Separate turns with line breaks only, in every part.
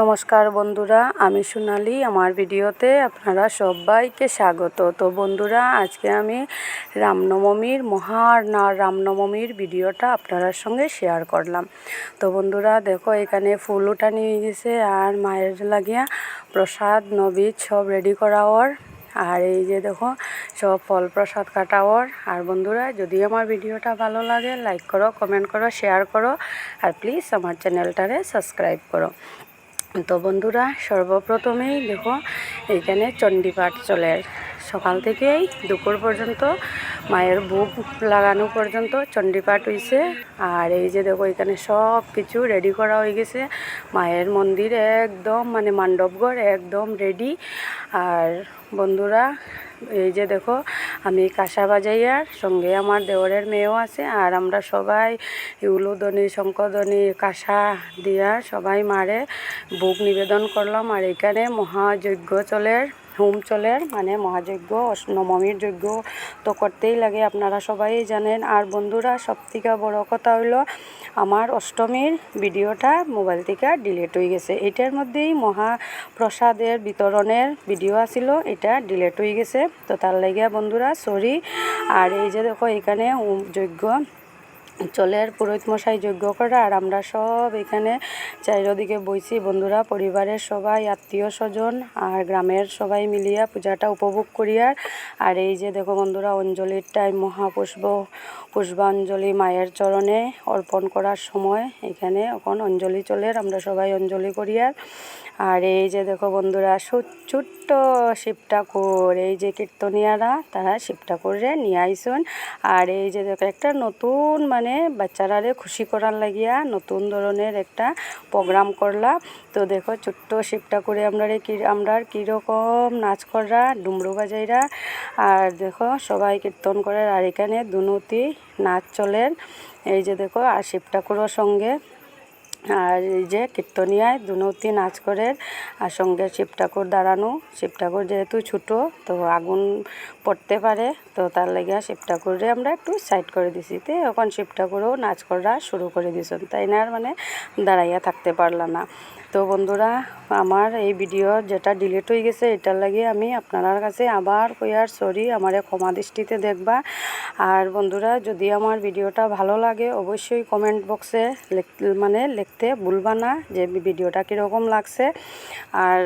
নমস্কার বন্ধুরা, আমি সোনালি। আমার ভিডিওতে আপনারা সবাইকে স্বাগত। তো বন্ধুরা, আজকে আমি রামনবমীর ভিডিওটা আপনার সঙ্গে শেয়ার করলাম। তো বন্ধুরা দেখো, এখানে ফুল উঠা নিয়ে গেছে আর মায়ের লাগিয়া প্রসাদ নবীজ সব রেডি করা ওর। আর এই যে দেখো, সব ফল প্রসাদ কাটা ওর। আর বন্ধুরা, যদি আমার ভিডিওটা ভালো লাগে লাইক করো, কমেন্ট করো, শেয়ার করো আর প্লিজ আমার চ্যানেলটারে সাবস্ক্রাইব করো। তো বন্ধুরা, সর্বপ্রথমেই দেখো এইখানে চণ্ডীপাঠ চলে। সকাল থেকেই দুপুর পর্যন্ত মায়ের ভোগ লাগানো পর্যন্ত চণ্ডীপাঠ হয়েছে। আর এই যে দেখো, এখানে সব কিছু রেডি করা হয়ে গেছে। মায়ের মন্দির একদম মণ্ডপঘর একদম রেডি। আর বন্ধুরা, এই যে দেখো, আমি কাঁসা বাজাইয়ার সঙ্গে আমার দেওরের মেয়েও আছে। আর আমরা সবাই উলুধ্বনি, শঙ্খধ্বনি, কাঁসা দিয়া সবাই মারে ভোগ নিবেদন করলাম। আর এখানে মহাযজ্ঞ চলের, হোম চলের, মহাযজ্ঞ, নবমীর যজ্ঞ তো করতেই লাগে, আপনারা সবাই জানেন। আর বন্ধুরা, সবথেকে বড় কথা হইলো আমার অষ্টমীর ভিডিওটা মোবাইল থেকে ডিলিট হয়ে গেছে। এটার মধ্যেই মহাপ্রসাদের বিতরণের ভিডিও আছিল, এটা ডিলিট হয়ে গেছে। তো তার লাগিয়া বন্ধুরা সরি। আর এই যে দেখো, এখানে যজ্ঞ চলের পুরোহিত মশাই যজ্ঞ করে। আর আমরা সব এখানে চারিদিকে বইছি বন্ধুরা, পরিবারের সবাই, আত্মীয় স্বজন আর গ্রামের সবাই মিলিয়া পূজাটা উপভোগ করিয়ার। আর এই যে দেখো বন্ধুরা, অঞ্জলির টাইম, পুষ্পাঞ্জলি মায়ের চরণে অর্পণ করার সময় এখানে এখন অঞ্জলি চলের, আমরা সবাই অঞ্জলি করিয়ার। আর এই যে দেখো বন্ধুরা, ছোট্ট শিব ঠাকুর, এই যে কীর্তনিয়ারা তারা শিব ঠাকুরে নিয়ে আইসন। আর এই যে দেখো, একটা নতুন বাচ্চারারে খুশি করার লাগিয়া নতুন ধরনের একটা প্রোগ্রাম করলাম। তো দেখো, ছোট্ট শিব ঠাকুরে আমরা কীরকম নাচ কররা, ডুমরু বাজাইরা। আর দেখো সবাই কীর্তন করে। আর এখানে দুনুতি নাচ চলেন, এই যে দেখো। আর শিব ঠাকুরের সঙ্গে আর এই যে কীর্তনিয়ায় দুনতি নাচ করে। আর সঙ্গে শিব ঠাকুর দাঁড়ানো। শিব ঠাকুর যেহেতু ছোটো, তো আগুন পড়তে পারে, তো তার লাগিয়া শিব ঠাকুরে আমরা একটু সাইড করে দিছি। তো এখন শিব ঠাকুরও নাচ করা শুরু করে দিয়েছেন, তাই না? আর দাঁড়াইয়া থাকতে পারলাম না। তো বন্ধুরা, আমার এই ভিডিও যেটা ডিলিট হয়ে গেছে, এটার লাগিয়ে আমি আপনার কাছে আবার কইয়ার সরি, আমারে ক্ষমা দৃষ্টিতে দেখবা। আর বন্ধুরা, যদি আমার ভিডিওটা ভালো লাগে অবশ্যই কমেন্ট বক্সে লিখতে ভুলবা না যে ভিডিওটা কীরকম লাগছে। আর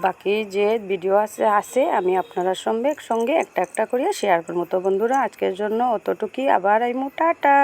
বাকি যে ভিডিও আছে আমি আপনার সঙ্গে একটা একটা করিয়া শেয়ার করবো। তো বন্ধুরা, আজকের জন্য অতটুকুই। আবার আইমু, টাটা।